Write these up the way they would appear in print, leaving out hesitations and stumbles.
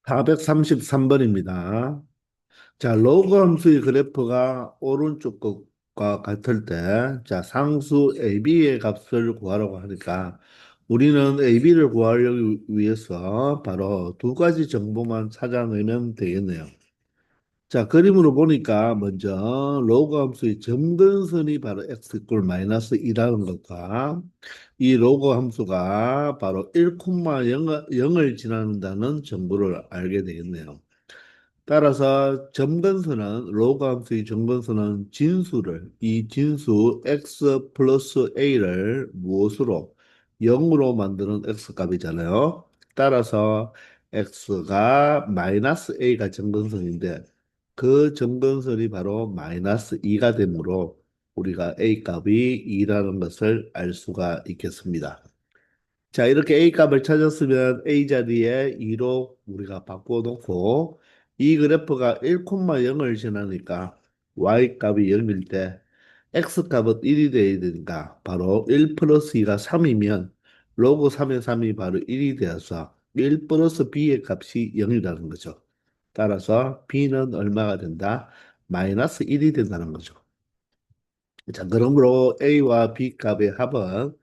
433번입니다. 자, 로그 함수의 그래프가 오른쪽 것과 같을 때, 자, 상수 AB의 값을 구하라고 하니까 우리는 AB를 구하기 위해서 바로 두 가지 정보만 찾아내면 되겠네요. 자, 그림으로 보니까 먼저 로그 함수의 점근선이 바로 x 이퀄 마이너스 2라는 것과 이 로그 함수가 바로 1,0을 지나는다는 정보를 알게 되겠네요. 따라서 점근선은 로그 함수의 점근선은 진수를 이 진수 x 플러스 a를 무엇으로 0으로 만드는 x 값이잖아요. 따라서 x가 마이너스 a가 점근선인데 그 점근선이 바로 마이너스 2가 되므로 우리가 a 값이 2라는 것을 알 수가 있겠습니다. 자, 이렇게 A 값을 찾았으면 A 자리에 2로 우리가 바꿔놓고 이 그래프가 1,0을 지나니까 Y 값이 0일 때 X 값은 1이 돼야 되니까 바로 1 플러스 2가 3이면 로그 3의 3이 바로 1이 되어서 1 플러스 B의 값이 0이라는 거죠. 따라서 B는 얼마가 된다? 마이너스 1이 된다는 거죠. 자, 그러므로 A와 B 값의 합은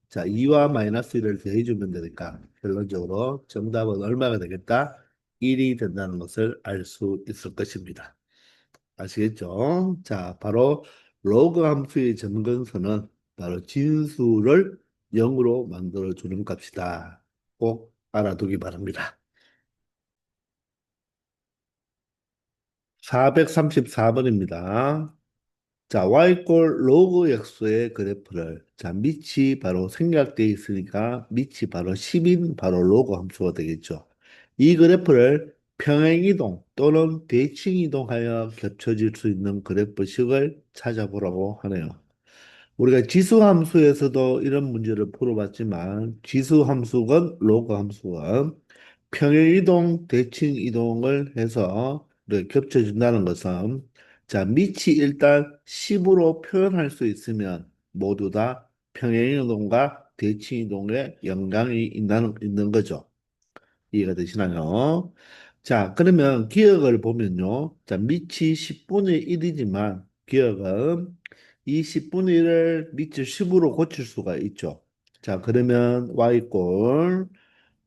자, 2와 마이너스 1을 더해주면 되니까 결론적으로 정답은 얼마가 되겠다? 1이 된다는 것을 알 수 있을 것입니다. 아시겠죠? 자, 바로 로그 함수의 점근선은 바로 진수를 0으로 만들어주는 값이다. 꼭 알아두기 바랍니다. 434번입니다. 자, y꼴 로그 역수의 그래프를 자, 밑이 바로 생략되어 있으니까 밑이 바로 10인 바로 로그 함수가 되겠죠. 이 그래프를 평행이동 또는 대칭이동하여 겹쳐질 수 있는 그래프식을 찾아보라고 하네요. 우리가 지수함수에서도 이런 문제를 풀어봤지만 지수함수건 로그 함수건 평행이동, 대칭이동을 해서 이렇게 겹쳐진다는 것은 자, 밑이 일단 10으로 표현할 수 있으면 모두 다 평행이동과 대칭이동에 영향이 있는 거죠. 이해가 되시나요? 자, 그러면 기억을 보면요. 자, 밑이 10분의 1이지만 기억은 이 10분의 1을 밑을 10으로 고칠 수가 있죠. 자, 그러면 y꼴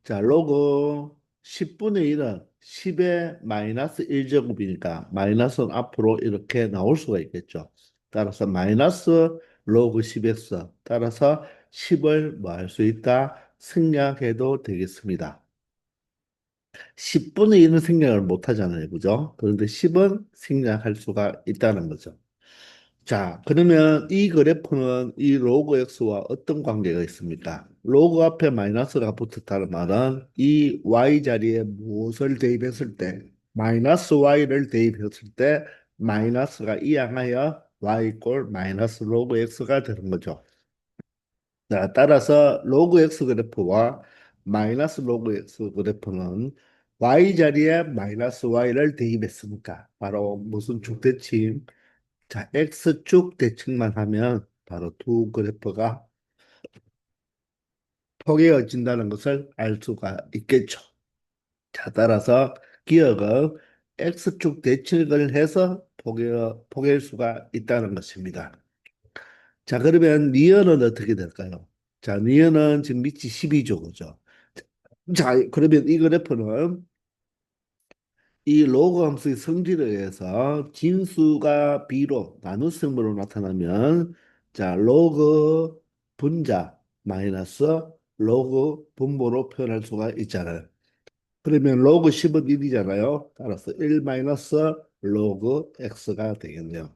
자, 로그 10분의 1은 10의 마이너스 1제곱이니까 마이너스는 앞으로 이렇게 나올 수가 있겠죠. 따라서 마이너스 로그 10x 따라서 10을 뭐 할 수 있다? 생략해도 되겠습니다. 10분의 1은 생략을 못 하잖아요. 그죠? 그런데 10은 생략할 수가 있다는 거죠. 자, 그러면 이 그래프는 이 로그 x와 어떤 관계가 있습니까? 로그 앞에 마이너스가 붙었다는 말은 이 y 자리에 무엇을 대입했을 때, 마이너스 y를 대입했을 때, 마이너스가 이항하여 y 꼴 마이너스 로그 x가 되는 거죠. 자, 따라서 로그 x 그래프와 마이너스 로그 x 그래프는 y 자리에 마이너스 y를 대입했으니까 바로 무슨 축대칭 자, X축 대칭만 하면 바로 두 그래프가 포개어진다는 것을 알 수가 있겠죠. 자, 따라서 기억은 X축 대칭을 해서 포개일 수가 있다는 것입니다. 자, 그러면 니은은 어떻게 될까요? 자, 니은은 지금 밑이 12죠, 그죠? 자, 그러면 이 그래프는 이 로그 함수의 성질에 의해서 진수가 B로 나눗셈으로 나타나면 자 로그 분자 마이너스 로그 분모로 표현할 수가 있잖아요. 그러면 로그 10은 1이잖아요. 따라서 1 마이너스 로그 x가 되겠네요.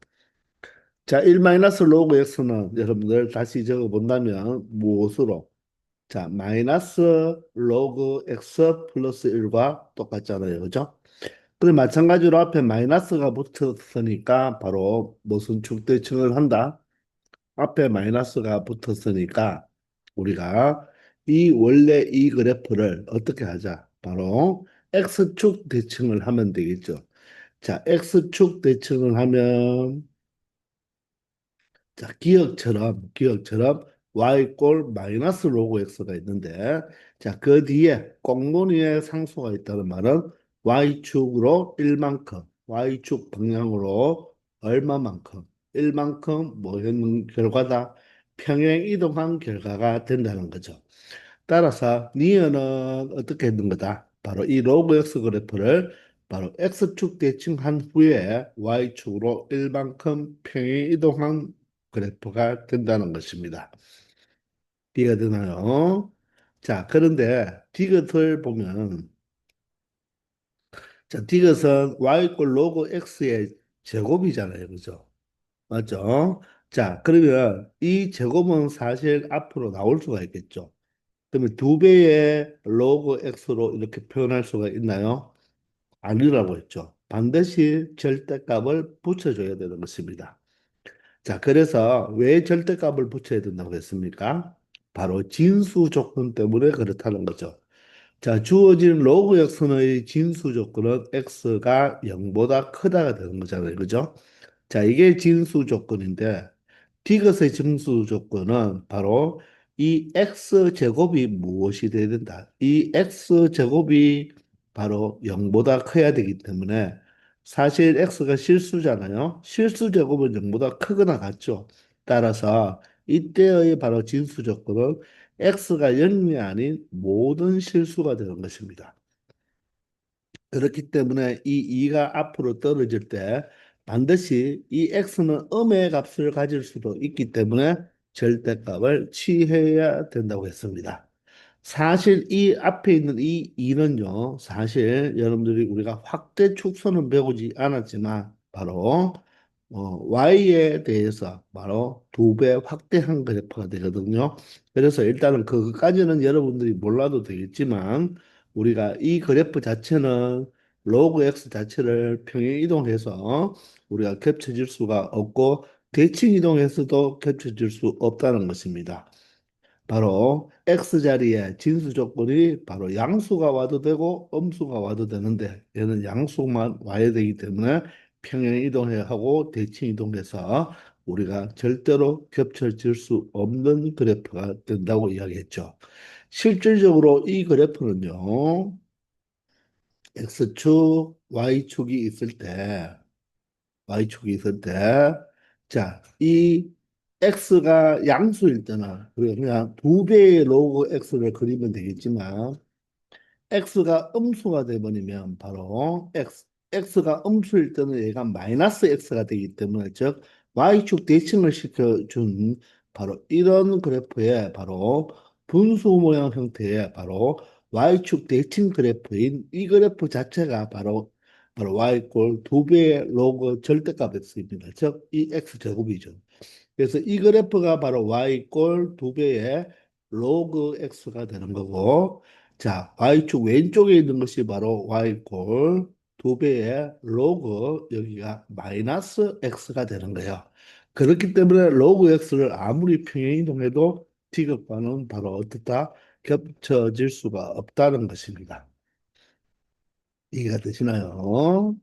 자, 1 마이너스 로그 x는 여러분들 다시 적어 본다면 무엇으로? 자, 마이너스 로그 x 플러스 1과 똑같잖아요. 그죠? 그리고 마찬가지로 앞에 마이너스가 붙었으니까 바로 무슨 축대칭을 한다? 앞에 마이너스가 붙었으니까 우리가 이 원래 이 그래프를 어떻게 하자? 바로 X축 대칭을 하면 되겠죠. 자, X축 대칭을 하면 자, 기억처럼 y 마이너스 로그 x가 있는데 자, 그 뒤에 꽁무니에 상수가 있다는 말은 y축으로 1만큼, y축 방향으로 얼마만큼, 1만큼 뭐 이런 결과다. 평행 이동한 결과가 된다는 거죠. 따라서 니은은 어떻게 했는 거다? 바로 이 로그 x 그래프를 바로 x축 대칭한 후에 y축으로 1만큼 평행 이동한 그래프가 된다는 것입니다. 이해가 되나요? 자, 그런데 디귿을 보면, 자, 디귿은 y 로그 x의 제곱이잖아요. 그죠? 맞죠? 자, 그러면 이 제곱은 사실 앞으로 나올 수가 있겠죠. 그러면 두 배의 로그 x로 이렇게 표현할 수가 있나요? 아니라고 했죠. 반드시 절대값을 붙여줘야 되는 것입니다. 자, 그래서 왜 절대값을 붙여야 된다고 했습니까? 바로 진수 조건 때문에 그렇다는 거죠. 자, 주어진 로그 x의 진수 조건은 x가 0보다 크다가 되는 거잖아요. 그죠? 자, 이게 진수 조건인데, 디귿의 진수 조건은 바로 이 x 제곱이 무엇이 돼야 된다. 이 x 제곱이 바로 0보다 커야 되기 때문에 사실 x가 실수잖아요. 실수 제곱은 0보다 크거나 같죠. 따라서 이때의 바로 진수 조건은 x가 0이 아닌 모든 실수가 되는 것입니다. 그렇기 때문에 이 2가 앞으로 떨어질 때 반드시 이 x는 음의 값을 가질 수도 있기 때문에 절대값을 취해야 된다고 했습니다. 사실 이 앞에 있는 이 2는요, 사실 여러분들이 우리가 확대 축소는 배우지 않았지만 바로 y에 대해서 바로 두 배 확대한 그래프가 되거든요. 그래서 일단은 그것까지는 여러분들이 몰라도 되겠지만 우리가 이 그래프 자체는 로그 x 자체를 평행 이동해서 우리가 겹쳐질 수가 없고 대칭 이동해서도 겹쳐질 수 없다는 것입니다. 바로 X자리에 진수 조건이 바로 양수가 와도 되고 음수가 와도 되는데 얘는 양수만 와야 되기 때문에 평행 이동해야 하고 대칭 이동해서 우리가 절대로 겹쳐질 수 없는 그래프가 된다고 이야기했죠. 실질적으로 이 그래프는요, X축, Y축이 있을 때 Y축이 있을 때, 자, 이 X가 양수일 때는 그냥 두 배의 로그 X를 그리면 되겠지만, X가 음수가 돼버리면 바로 X가 음수일 때는 얘가 마이너스 X가 되기 때문에, 즉, Y축 대칭을 시켜준 바로 이런 그래프에 바로 분수 모양 형태의 바로 Y축 대칭 그래프인 이 그래프 자체가 바로 y 꼴 두 배의 로그 절대값 x입니다. 즉, 이 x 제곱이죠. 그래서 이 그래프가 바로 y 꼴 두 배의 로그 x가 되는 거고, 자, y축 왼쪽에 있는 것이 바로 y 꼴 두 배의 로그 여기가 마이너스 x가 되는 거예요. 그렇기 때문에 로그 x를 아무리 평행 이동해도 디귿과는 바로 어떻다 겹쳐질 수가 없다는 것입니다. 이해가 되시나요?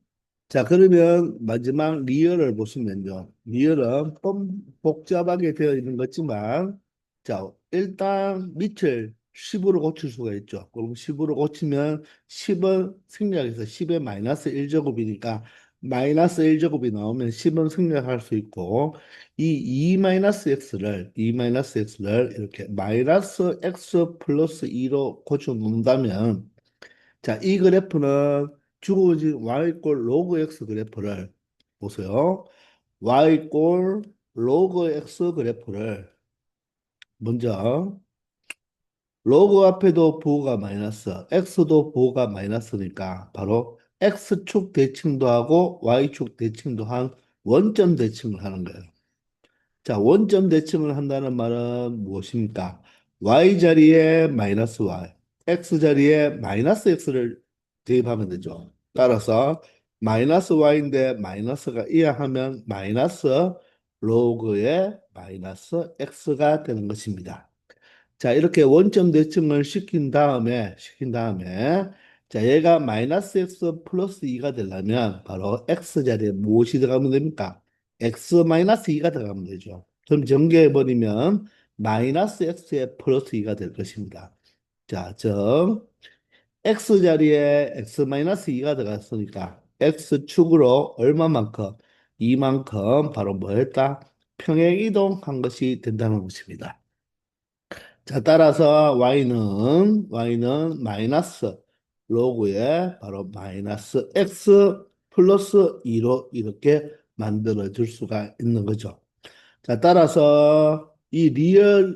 자, 그러면 마지막 리얼을 보시면요. 리얼은 좀 복잡하게 되어 있는 거지만, 자, 일단 밑을 10으로 고칠 수가 있죠. 그럼 10으로 고치면 10은 생략해서 10의 마이너스 1제곱이니까 마이너스 1제곱이 나오면 10은 생략할 수 있고, 이 2 마이너스 x를, 2 마이너스 x를 이렇게 마이너스 x 플러스 2로 고쳐 놓는다면, 자, 이 그래프는 주어진 y꼴 로그 x 그래프를 보세요. y꼴 로그 x 그래프를 먼저 로그 앞에도 부호가 마이너스, x도 부호가 마이너스니까 바로 x축 대칭도 하고 y축 대칭도 한 원점 대칭을 하는 거예요. 자, 원점 대칭을 한다는 말은 무엇입니까? y 자리에 마이너스 y, x 자리에 마이너스 x를 대입하면 되죠. 따라서 마이너스 y인데 마이너스가 이하하면 마이너스 로그의 마이너스 x가 되는 것입니다. 자, 이렇게 원점 대칭을 시킨 다음에, 자, 얘가 마이너스 x 플러스 2가 되려면 바로 x 자리에 무엇이 들어가면 됩니까? x 마이너스 2가 들어가면 되죠. 그럼 전개해버리면 마이너스 x에 플러스 2가 될 것입니다. 자, 즉, x 자리에 x-2가 들어갔으니까 x축으로 얼마만큼? 이만큼 바로 뭐 했다? 평행 이동한 것이 된다는 것입니다. 자, 따라서 y는 마이너스 로그에 바로 마이너스 x 플러스 2로 이렇게 만들어 줄 수가 있는 거죠. 자, 따라서 이 리얼에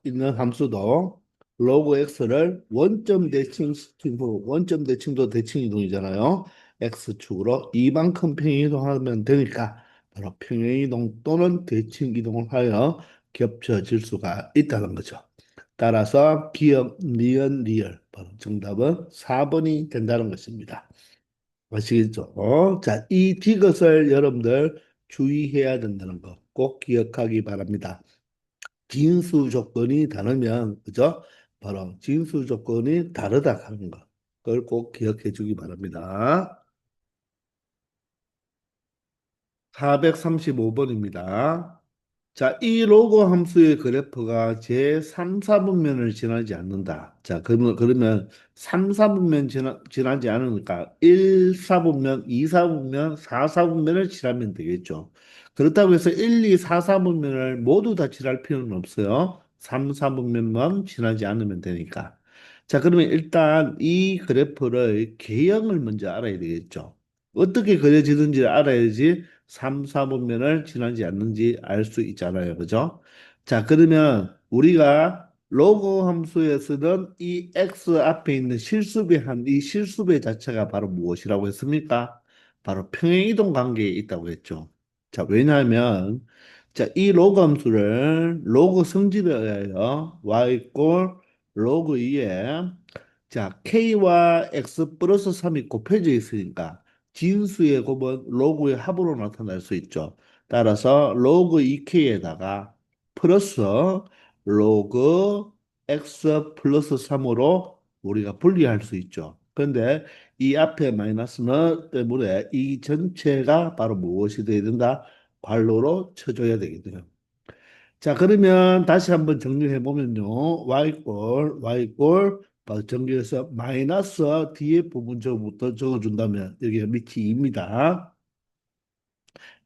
있는 함수도 로그 x를 원점 대칭 시킨 후, 원점 대칭도 대칭 이동이잖아요. x축으로 이만큼 평행 이동하면 되니까 바로 평행 이동 또는 대칭 이동을 하여 겹쳐질 수가 있다는 거죠. 따라서 기억, 니은, 리얼. 바로 정답은 4번이 된다는 것입니다. 아시겠죠? 자, 이 디귿을 여러분들 주의해야 된다는 거 꼭 기억하기 바랍니다. 진수 조건이 다르면, 그죠? 바로 진수 조건이 다르다 하는 거. 그걸 꼭 기억해 주기 바랍니다. 435번입니다. 자, 이 로그 함수의 그래프가 제3, 4분면을 지나지 않는다. 자, 그러면 3, 4분면 지나지 않으니까 1, 4분면, 2, 4분면, 4, 4분면을 칠하면 되겠죠. 그렇다고 해서 1, 2, 4, 4분면을 모두 다 칠할 필요는 없어요. 3, 4분면만 지나지 않으면 되니까. 자, 그러면 일단 이 그래프를 개형을 먼저 알아야 되겠죠. 어떻게 그려지는지 알아야지 3, 4분면을 지나지 않는지 알 수 있잖아요. 그죠? 자, 그러면 우리가 로그 함수에 서는 이 x 앞에 있는 실수배한 이 실수배 자체가 바로 무엇이라고 했습니까? 바로 평행이동 관계에 있다고 했죠. 자, 왜냐하면 자, 이 로그 함수를 로그 성질에 의하여 y 꼴 로그 2에 자, k와 x 플러스 3이 곱해져 있으니까 진수의 곱은 로그의 합으로 나타날 수 있죠. 따라서 로그 2k에다가 플러스 로그 x 플러스 3으로 우리가 분리할 수 있죠. 그런데 이 앞에 마이너스는 때문에 이 전체가 바로 무엇이 되어야 된다? 괄호로 쳐줘야 되겠네요. 자, 그러면 다시 한번 정리해 보면요. y꼴, 바로 정리해서 마이너스 뒤에 부분 저부터 적어준다면 여기 밑이 2입니다.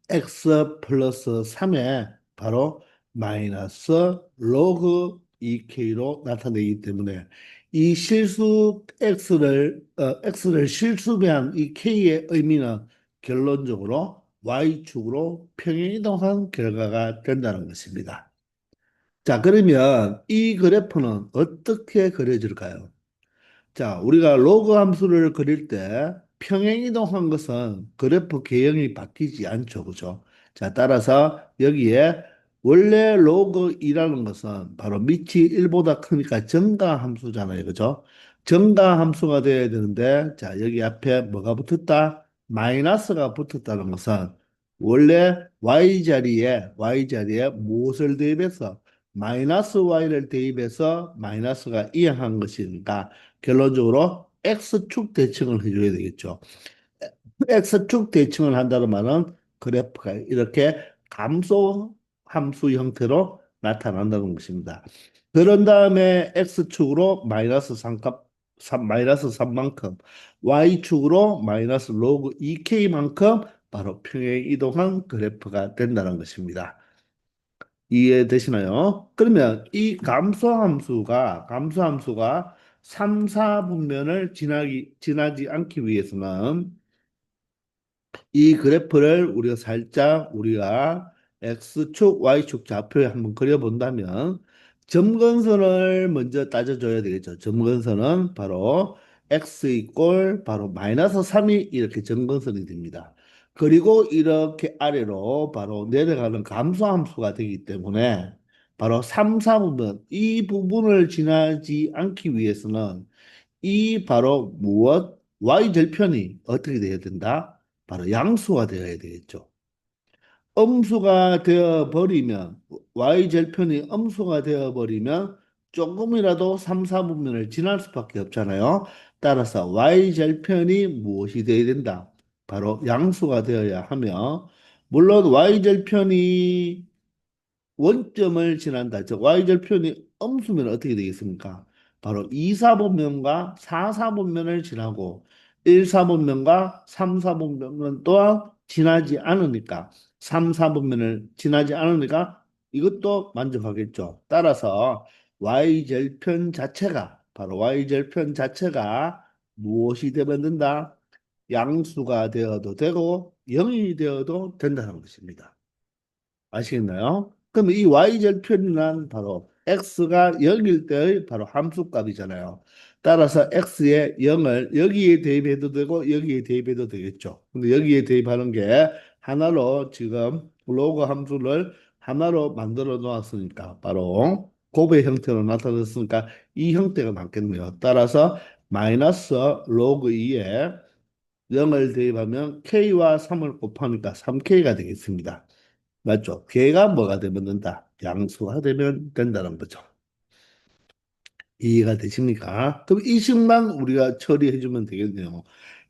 x 플러스 3에 바로 마이너스 로그 2k로 나타내기 때문에 이 실수 x를 실수배한 이 k의 의미는 결론적으로 y축으로 평행이동한 결과가 된다는 것입니다. 자, 그러면 이 그래프는 어떻게 그려질까요? 자, 우리가 로그 함수를 그릴 때 평행이동한 것은 그래프 개형이 바뀌지 않죠. 그죠? 자, 따라서 여기에 원래 로그 2라는 것은 바로 밑이 1보다 크니까 증가 함수잖아요. 그죠? 증가 함수가 돼야 되는데, 자, 여기 앞에 뭐가 붙었다? 마이너스가 붙었다는 것은 원래 y 자리에 무엇을 대입해서 마이너스 y를 대입해서 마이너스가 이항한 것이니까 결론적으로 X축 대칭을 해줘야 되겠죠. X축 대칭을 한다는 말은 그래프가 이렇게 감소 함수 형태로 나타난다는 것입니다. 그런 다음에 X축으로 마이너스 3값, 마이너스 3만큼, Y축으로 마이너스 로그 2K만큼 바로 평행 이동한 그래프가 된다는 것입니다. 이해되시나요? 그러면 이 감소함수가 3, 4분면을 지나지 않기 위해서는 이 그래프를 우리가 X축, Y축 좌표에 한번 그려본다면 점근선을 먼저 따져줘야 되겠죠. 점근선은 바로 X 이꼴 바로 마이너스 3이 이렇게 점근선이 됩니다. 그리고 이렇게 아래로 바로 내려가는 감소함수가 되기 때문에 바로 3, 4부분 이 부분을 지나지 않기 위해서는 이 바로 무엇? Y절편이 어떻게 되어야 된다? 바로 양수가 되어야 되겠죠. 음수가 되어 버리면 Y절편이 음수가 되어 버리면 조금이라도 3, 4분면을 지날 수밖에 없잖아요. 따라서 Y절편이 무엇이 되어야 된다? 바로 양수가 되어야 하며 물론 Y절편이 원점을 지난다. 즉 Y절편이 음수면 어떻게 되겠습니까? 바로 2사분면과 4사분면을 지나고 1사분면과 3사분면 또한 지나지 않으니까 3사분면을 지나지 않으니까 이것도 만족하겠죠. 따라서 y절편 자체가 바로 y절편 자체가 무엇이 되면 된다? 양수가 되어도 되고 0이 되어도 된다는 것입니다. 아시겠나요? 그러면 이 y절편이란 바로 x가 0일 때의 바로 함수값이잖아요. 따라서 x에 0을 여기에 대입해도 되고 여기에 대입해도 되겠죠. 근데 여기에 대입하는 게 하나로 지금 로그 함수를 하나로 만들어 놓았으니까 바로 곱의 형태로 나타났으니까 이 형태가 맞겠네요. 따라서 마이너스 로그 2에 0을 대입하면 k와 3을 곱하니까 3k가 되겠습니다. 맞죠? 걔가 뭐가 되면 된다? 양수가 되면 된다는 거죠. 이해가 되십니까? 그럼 이 식만 우리가 처리해주면 되겠네요.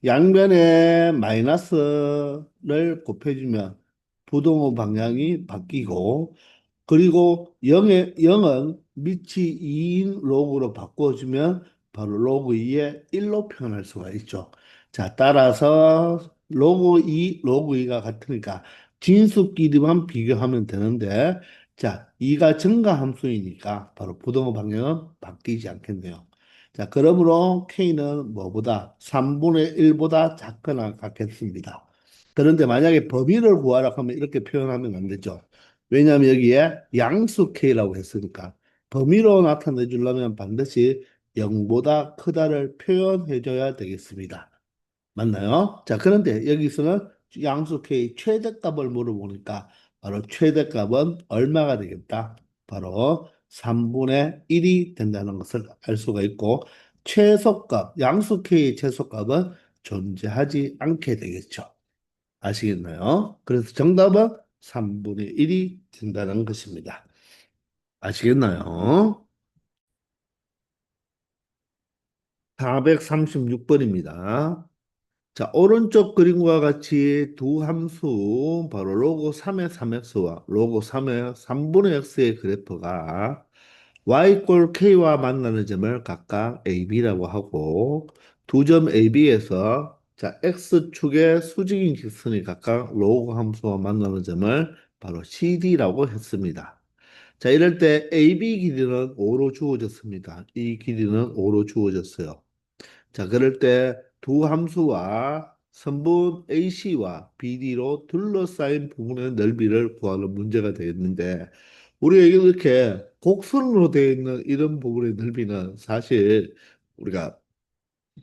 양변에 마이너스를 곱해주면 부동호 방향이 바뀌고 그리고 0은 밑이 2인 로그로 바꿔주면 바로 로그 2의 1로 표현할 수가 있죠. 자, 따라서 로그 2, 로그 2가 같으니까 진수끼리만 비교하면 되는데 자, 2가 증가함수이니까 바로 부동호 방향은 바뀌지 않겠네요. 자, 그러므로 K는 뭐보다 3분의 1보다 작거나 같겠습니다. 그런데 만약에 범위를 구하라 하면 이렇게 표현하면 안 되죠. 왜냐하면 여기에 양수 K라고 했으니까 범위로 나타내 주려면 반드시 0보다 크다를 표현해 줘야 되겠습니다. 맞나요? 자, 그런데 여기서는 양수 K 최대값을 물어보니까 바로 최대값은 얼마가 되겠다? 바로 3분의 1이 된다는 것을 알 수가 있고 최소값, 양수 K의 최소값은 존재하지 않게 되겠죠. 아시겠나요? 그래서 정답은 3분의 1이 된다는 것입니다. 아시겠나요? 436번입니다. 자, 오른쪽 그림과 같이 두 함수, 바로 로그 3의 3x와 로그 3의 3분의 x의 그래프가 y꼴 k와 만나는 점을 각각 AB라고 하고 두 점 AB에서 자, x축의 수직인 직선이 각각 로그 함수와 만나는 점을 바로 CD라고 했습니다. 자, 이럴 때 AB 길이는 5로 주어졌습니다. 이 길이는 5로 주어졌어요. 자, 그럴 때 두 함수와 선분 AC와 BD로 둘러싸인 부분의 넓이를 구하는 문제가 되었는데 우리가 이렇게 곡선으로 되어 있는 이런 부분의 넓이는 사실 우리가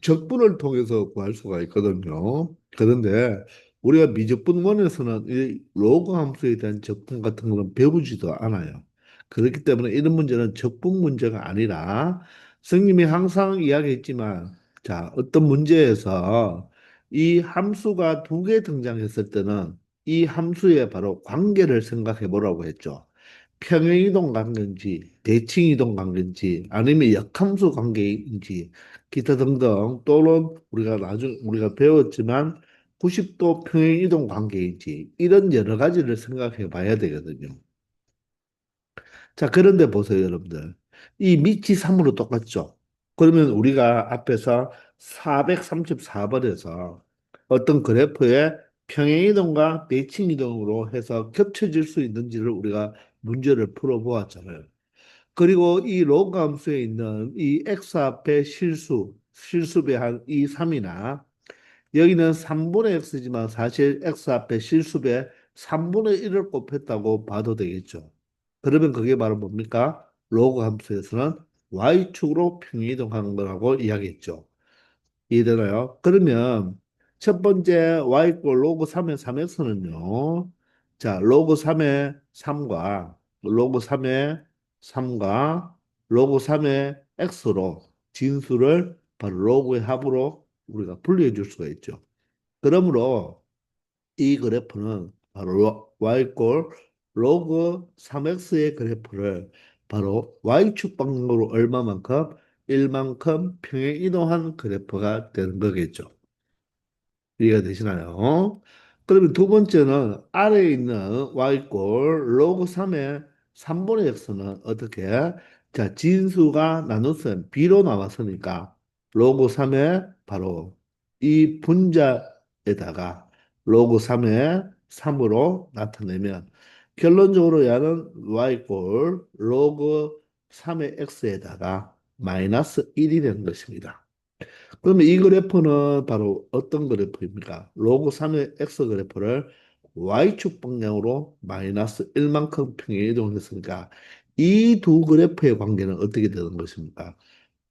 적분을 통해서 구할 수가 있거든요. 그런데 우리가 미적분원에서는 이 로그 함수에 대한 적분 같은 거는 배우지도 않아요. 그렇기 때문에 이런 문제는 적분 문제가 아니라 선생님이 항상 이야기했지만 자, 어떤 문제에서 이 함수가 두 개 등장했을 때는 이 함수의 바로 관계를 생각해 보라고 했죠. 평행이동 관계인지 대칭이동 관계인지 아니면 역함수 관계인지 기타 등등 또는 우리가 배웠지만 90도 평행이동 관계인지 이런 여러 가지를 생각해 봐야 되거든요. 자, 그런데 보세요, 여러분들. 이 밑이 3으로 똑같죠? 그러면 우리가 앞에서 434번에서 어떤 그래프의 평행이동과 대칭이동으로 해서 겹쳐질 수 있는지를 우리가 문제를 풀어보았잖아요. 그리고 이 로그 함수에 있는 이 x 앞에 실수배 한 이 3이나 여기는 3분의 x지만 사실 x 앞에 실수배 3분의 1을 곱했다고 봐도 되겠죠. 그러면 그게 바로 뭡니까? 로그 함수에서는 y축으로 평행이동하는 거라고 이야기했죠. 이해되나요? 그러면 첫 번째 y꼴 로그 3의 3x는요. 자, 로그 3의 3과 로그 3의 3과 로그 3의 x로 진수를 바로 로그의 합으로 우리가 분리해 줄 수가 있죠. 그러므로 이 그래프는 바로 y꼴 로그 3x의 그래프를 바로 y축 방향으로 얼마만큼 1만큼 평행 이동한 그래프가 되는 거겠죠. 이해가 되시나요? 그러면 두 번째는 아래에 있는 y꼴 로그 3의 3분의 x는 어떻게 자, 진수가 나눗셈 B로 나왔으니까 로그 3의 바로 이 분자에다가 로그 3의 3으로 나타내면 결론적으로 얘는 y 로그 3의 x에다가 마이너스 1이 되는 것입니다. 그러면 이 그래프는 바로 어떤 그래프입니까? 로그 3의 x 그래프를 y축 방향으로 마이너스 1만큼 평행 이동했으니까 이 두 그래프의 관계는 어떻게 되는 것입니까?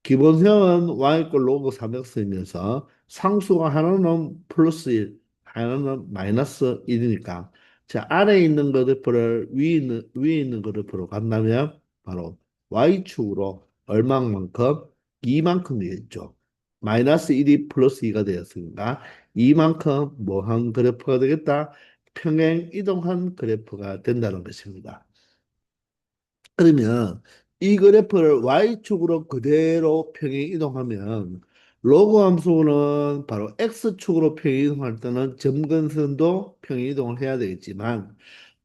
기본형은 y 로그 3x이면서 상수가 하나는 플러스 1, 하나는 마이너스 1이니까 자, 아래에 있는 그래프를 위에 있는 그래프로 간다면 바로 y축으로 얼마만큼? 2만큼이겠죠. 마이너스 1이 플러스 2가 되었으니까 이만큼 뭐한 그래프가 되겠다? 평행 이동한 그래프가 된다는 것입니다. 그러면 이 그래프를 Y축으로 그대로 평행 이동하면 로그 함수는 바로 X축으로 평행 이동할 때는 점근선도 평행 이동을 해야 되겠지만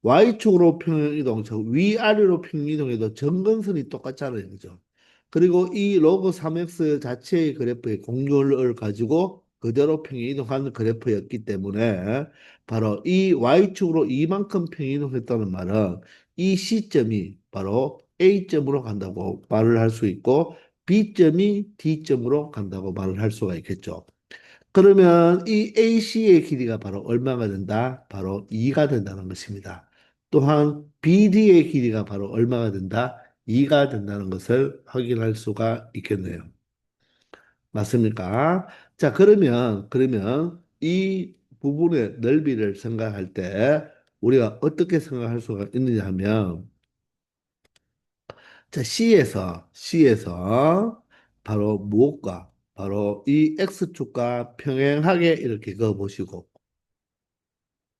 Y축으로 평행 이동, 즉 위아래로 평행 이동해도 점근선이 똑같잖아요. 그죠? 그리고 이 로그 3x 자체의 그래프의 공률을 가지고 그대로 평행 이동하는 그래프였기 때문에 바로 이 Y축으로 이만큼 평행 이동했다는 말은 이 시점이 바로 A점으로 간다고 말을 할 수 있고 B점이 D점으로 간다고 말을 할 수가 있겠죠. 그러면 이 AC의 길이가 바로 얼마가 된다? 바로 2가 된다는 것입니다. 또한 BD의 길이가 바로 얼마가 된다? 2가 된다는 것을 확인할 수가 있겠네요. 맞습니까? 자, 그러면 이 부분의 넓이를 생각할 때 우리가 어떻게 생각할 수가 있느냐 하면 자, C에서 바로 무엇과 바로 이 X축과 평행하게 이렇게 그어보시고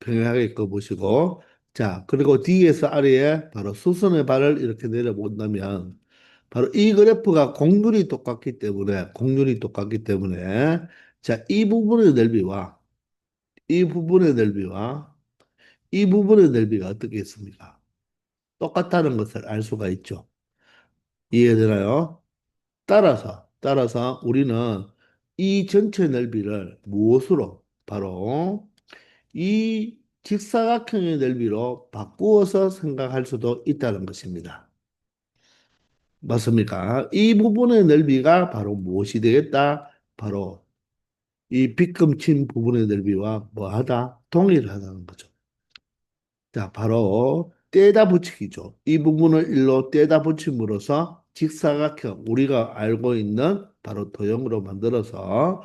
평행하게 그어보시고 자, 그리고 D에서 아래에 바로 수선의 발을 이렇게 내려본다면 바로 이 그래프가 공률이 똑같기 때문에 자, 이 부분의 넓이와 이 부분의 넓이가 어떻게 있습니까? 똑같다는 것을 알 수가 있죠. 이해되나요? 따라서 우리는 이 전체 넓이를 무엇으로 바로 이 직사각형의 넓이로 바꾸어서 생각할 수도 있다는 것입니다. 맞습니까? 이 부분의 넓이가 바로 무엇이 되겠다? 바로 이 빗금친 부분의 넓이와 뭐하다? 동일하다는 거죠. 자, 바로 떼다 붙이기죠. 이 부분을 일로 떼다 붙임으로써 직사각형, 우리가 알고 있는 바로 도형으로 만들어서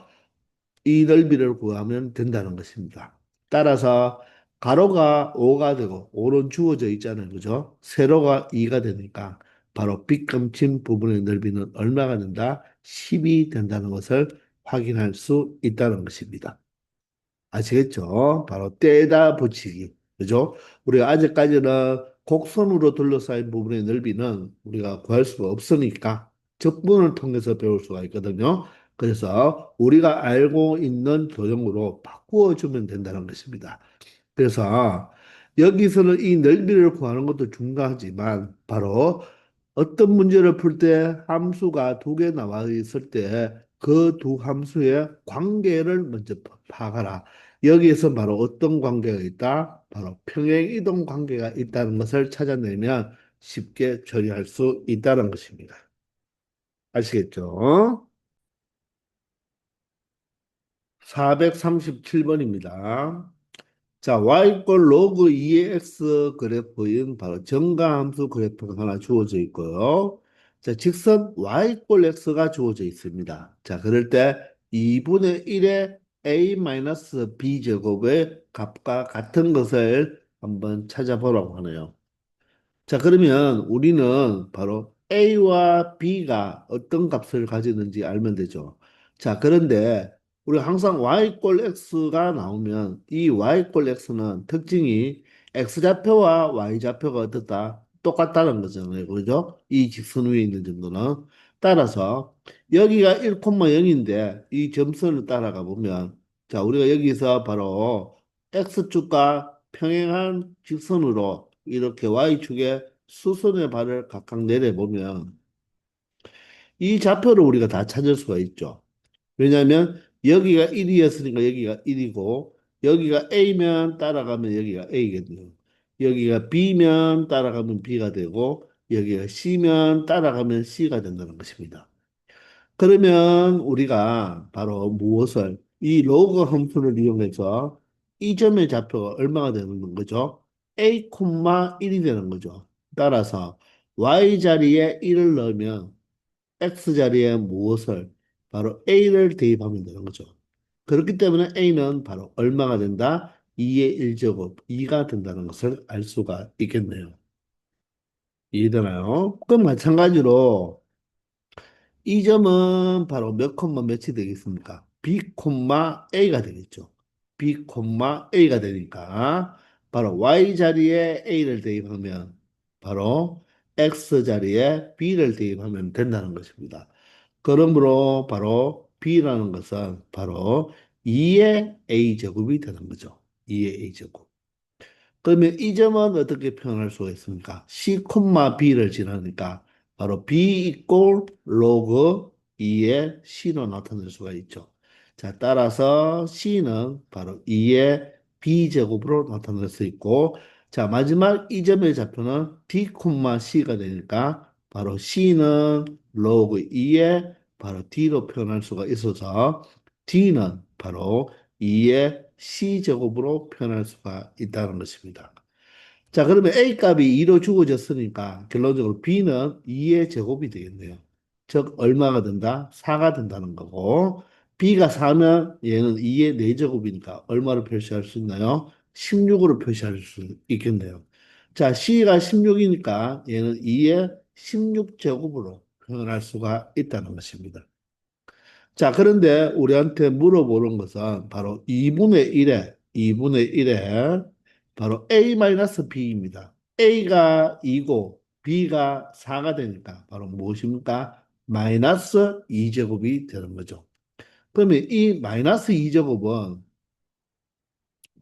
이 넓이를 구하면 된다는 것입니다. 따라서 가로가 5가 되고 5는 주어져 있잖아요. 그죠? 세로가 2가 되니까 바로 빗금친 부분의 넓이는 얼마가 된다? 10이 된다는 것을 확인할 수 있다는 것입니다. 아시겠죠? 바로 떼다 붙이기. 그죠? 우리가 아직까지는 곡선으로 둘러싸인 부분의 넓이는 우리가 구할 수가 없으니까 적분을 통해서 배울 수가 있거든요. 그래서 우리가 알고 있는 도형으로 바꾸어 주면 된다는 것입니다. 그래서 여기서는 이 넓이를 구하는 것도 중요하지만 바로 어떤 문제를 풀 때 함수가 두 개 나와 있을 때 그 두 함수의 관계를 먼저 파악하라. 여기에서 바로 어떤 관계가 있다? 바로 평행이동 관계가 있다는 것을 찾아내면 쉽게 처리할 수 있다는 것입니다. 아시겠죠? 437번입니다. 자, y 꼴 로그 2의 x 그래프인 바로 정가함수 그래프가 하나 주어져 있고요. 자, 직선 y 꼴 x가 주어져 있습니다. 자, 그럴 때 2분의 1의 a-b 제곱의 값과 같은 것을 한번 찾아보라고 하네요. 자, 그러면 우리는 바로 A와 B가 어떤 값을 가지는지 알면 되죠. 자, 그런데 우리가 항상 Y꼴 X가 나오면 이 Y꼴 X는 특징이 X좌표와 Y좌표가 어떻다? 똑같다는 거잖아요. 그죠? 이 직선 위에 있는 정도는. 따라서 여기가 1,0인데 이 점선을 따라가 보면 자, 우리가 여기서 바로 X축과 평행한 직선으로 이렇게 Y축에 수선의 발을 각각 내려보면 이 좌표를 우리가 다 찾을 수가 있죠. 왜냐하면 여기가 1이었으니까 여기가 1이고 여기가 A면 따라가면 여기가 A거든요. 여기가 B면 따라가면 B가 되고 여기가 C면 따라가면 C가 된다는 것입니다. 그러면 우리가 바로 무엇을 이 로그 함수를 이용해서 이 점의 좌표가 얼마가 되는 거죠? A, 1이 되는 거죠. 따라서 Y 자리에 1을 넣으면 X 자리에 무엇을 바로 A를 대입하면 되는 거죠. 그렇기 때문에 A는 바로 얼마가 된다? 2의 1제곱, 2가 된다는 것을 알 수가 있겠네요. 이해되나요? 그럼 마찬가지로 이 점은 바로 몇 콤마 몇이 되겠습니까? B, A가 되겠죠. B, A가 되니까 바로 Y 자리에 A를 대입하면 바로 X 자리에 B를 대입하면 된다는 것입니다. 그러므로 바로 B라는 것은 바로 2의 A제곱이 되는 거죠. 2의 A제곱. 그러면 이 점은 어떻게 표현할 수가 있습니까? C, B를 지나니까 바로 B 이꼴 로그 2의 C로 나타낼 수가 있죠. 자, 따라서 C는 바로 2의 B제곱으로 나타낼 수 있고, 자, 마지막 이 점의 좌표는 D, C가 되니까 바로 C는 로그 2의 바로 D로 표현할 수가 있어서 D는 바로 2의 C제곱으로 표현할 수가 있다는 것입니다. 자, 그러면 A 값이 2로 주어졌으니까 결론적으로 B는 2의 제곱이 되겠네요. 즉, 얼마가 된다? 4가 된다는 거고, B가 4면 얘는 2의 4제곱이니까 얼마로 표시할 수 있나요? 16으로 표시할 수 있겠네요. 자, C가 16이니까 얘는 2의 16제곱으로 표현할 수가 있다는 것입니다. 자, 그런데 우리한테 물어보는 것은 바로 2분의 1에 바로 A-B입니다. A가 2고 B가 4가 되니까 바로 무엇입니까? 마이너스 2제곱이 되는 거죠. 그러면 이 마이너스 2제곱은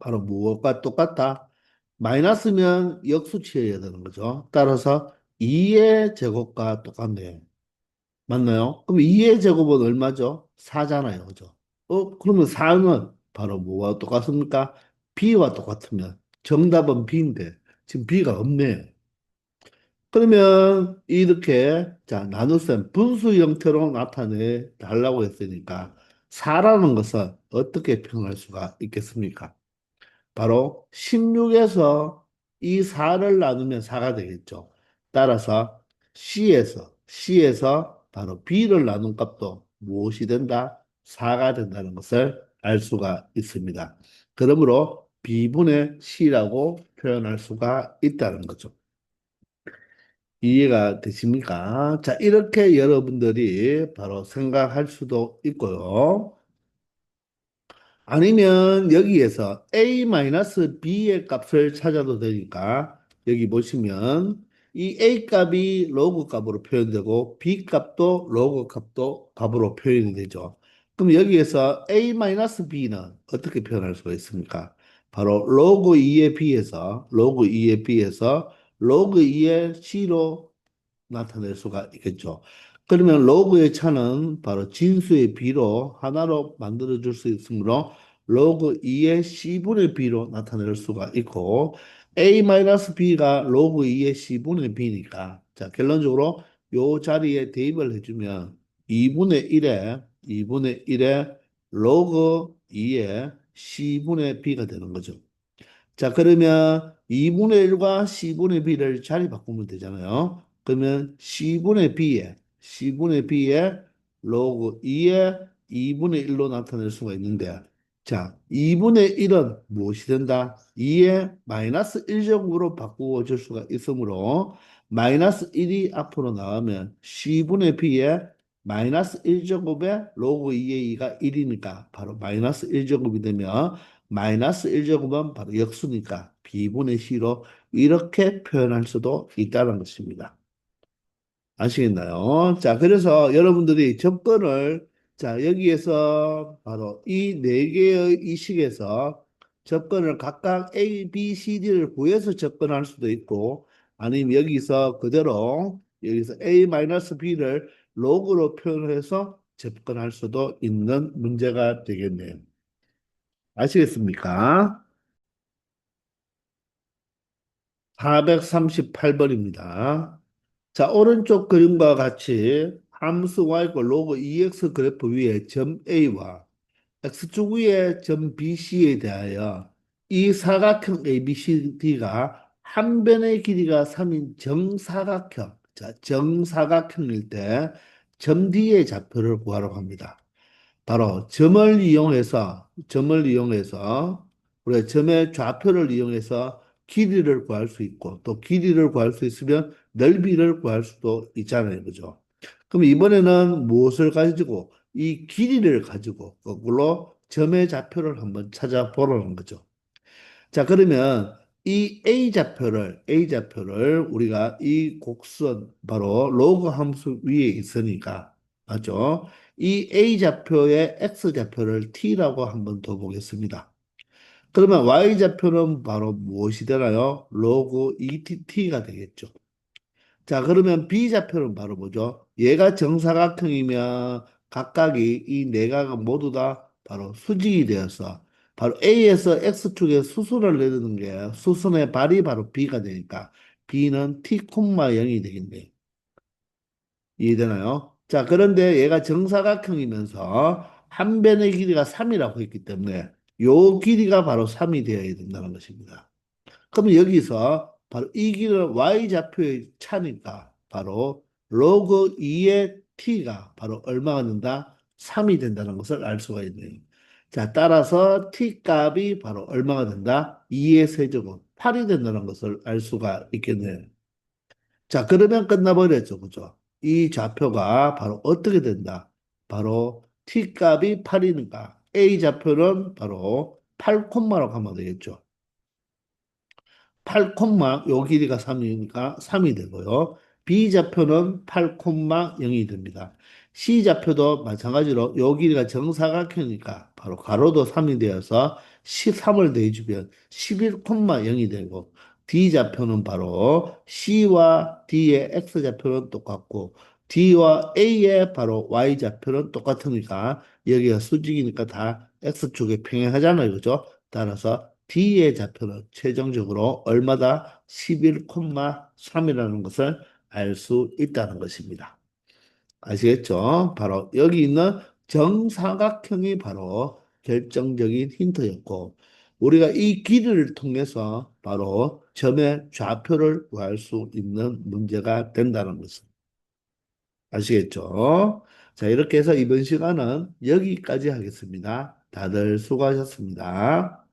바로 무엇과 똑같다? 마이너스면 역수치해야 되는 거죠. 따라서 2의 제곱과 똑같네요. 맞나요? 그럼 2의 제곱은 얼마죠? 4잖아요. 그죠? 그러면 4는 바로 뭐와 똑같습니까? B와 똑같으면 정답은 B인데 지금 B가 없네요. 그러면 이렇게 자 나눗셈 분수 형태로 나타내 달라고 했으니까 4라는 것은 어떻게 표현할 수가 있겠습니까? 바로 16에서 이 4를 나누면 4가 되겠죠. 따라서 C에서 바로 B를 나눈 값도 무엇이 된다? 4가 된다는 것을 알 수가 있습니다. 그러므로 B분의 C라고 표현할 수가 있다는 거죠. 이해가 되십니까? 자, 이렇게 여러분들이 바로 생각할 수도 있고요. 아니면 여기에서 A-B의 값을 찾아도 되니까 여기 보시면 이 A 값이 로그 값으로 표현되고 B 값도 로그 값으로 표현이 되죠. 그럼 여기에서 A-B는 어떻게 표현할 수가 있습니까? 바로 로그 2의 B에서 로그 2의 C로 나타낼 수가 있겠죠. 그러면 로그의 차는 바로 진수의 b로 하나로 만들어 줄 수 있으므로 로그 2의 c분의 b로 나타낼 수가 있고 a-b가 로그 2의 c분의 b니까 자 결론적으로 요 자리에 대입을 해주면 2분의 1에 로그 2의 c분의 b가 되는 거죠. 자, 그러면 2분의 1과 C분의 B를 자리 바꾸면 되잖아요. 그러면 C분의 B에 로그 2에 2분의 1로 나타낼 수가 있는데, 자, 2분의 1은 무엇이 된다? 2에 마이너스 1제곱으로 바꾸어 줄 수가 있으므로, 마이너스 1이 앞으로 나오면 C분의 B에 마이너스 1제곱에 로그 2의 2가 1이니까 바로 마이너스 1제곱이 되면 마이너스 1제곱은 바로 역수니까 B분의 C로 이렇게 표현할 수도 있다는 것입니다. 아시겠나요? 자, 그래서 여러분들이 접근을 자, 여기에서 바로 이 네 개의 이 식에서 접근을 각각 A, B, C, D를 구해서 접근할 수도 있고 아니면 여기서 그대로 여기서 A-B를 로그로 표현해서 접근할 수도 있는 문제가 되겠네요. 아시겠습니까? 438번입니다. 자, 오른쪽 그림과 같이 함수 y과 로그 EX 그래프 위에 점 A와 X축 위에 점 BC에 대하여 이 사각형 ABCD가 한 변의 길이가 3인 정사각형, 자, 정사각형일 때 점 D의 좌표를 구하라고 합니다. 바로 점을 이용해서 우리가 점의 좌표를 이용해서 길이를 구할 수 있고 또 길이를 구할 수 있으면 넓이를 구할 수도 있잖아요. 그죠? 그럼 이번에는 무엇을 가지고 이 길이를 가지고 거꾸로 점의 좌표를 한번 찾아보라는 거죠. 자, 그러면 이 A 좌표를 우리가 이 곡선 바로 로그 함수 위에 있으니까 맞죠? 이 A좌표의 X좌표를 T라고 한번 더 보겠습니다. 그러면 Y좌표는 바로 무엇이 되나요? 로그 ETT가 되겠죠. 자, 그러면 B좌표는 바로 뭐죠? 얘가 정사각형이면 각각이 이 네각은 모두 다 바로 수직이 되어서 바로 A에서 X축에 수순을 내리는 게 수순의 발이 바로 B가 되니까 B는 T, 0이 되겠네요. 이해되나요? 자, 그런데 얘가 정사각형이면서 한 변의 길이가 3이라고 했기 때문에 요 길이가 바로 3이 되어야 된다는 것입니다. 그럼 여기서 바로 이 길은 y좌표의 차니까 바로 로그 2의 t가 바로 얼마가 된다? 3이 된다는 것을 알 수가 있네요. 자, 따라서 t 값이 바로 얼마가 된다? 2의 세제곱 8이 된다는 것을 알 수가 있겠네요. 자, 그러면 끝나버렸죠. 그죠? 이 좌표가 바로 어떻게 된다? 바로 t 값이 8이니까 a 좌표는 바로 8콤마라고 하면 되겠죠. 8 콤마 요 길이가 3이니까 3이 되고요. B좌표는 8 콤마 0이 됩니다. C좌표도 마찬가지로 요 길이가 정사각형이니까 바로 가로도 3이 되어서 13을 더해주면 11 콤마 0이 되고 D좌표는 바로 C와 D의 X좌표는 똑같고 D와 A의 바로 Y좌표는 똑같으니까 여기가 수직이니까 다 X축에 평행하잖아요. 그죠? 따라서 D의 좌표는 최종적으로 얼마다 11,3이라는 것을 알 수 있다는 것입니다. 아시겠죠? 바로 여기 있는 정사각형이 바로 결정적인 힌트였고 우리가 이 길이를 통해서 바로 점의 좌표를 구할 수 있는 문제가 된다는 것을 아시겠죠? 자, 이렇게 해서 이번 시간은 여기까지 하겠습니다. 다들 수고하셨습니다.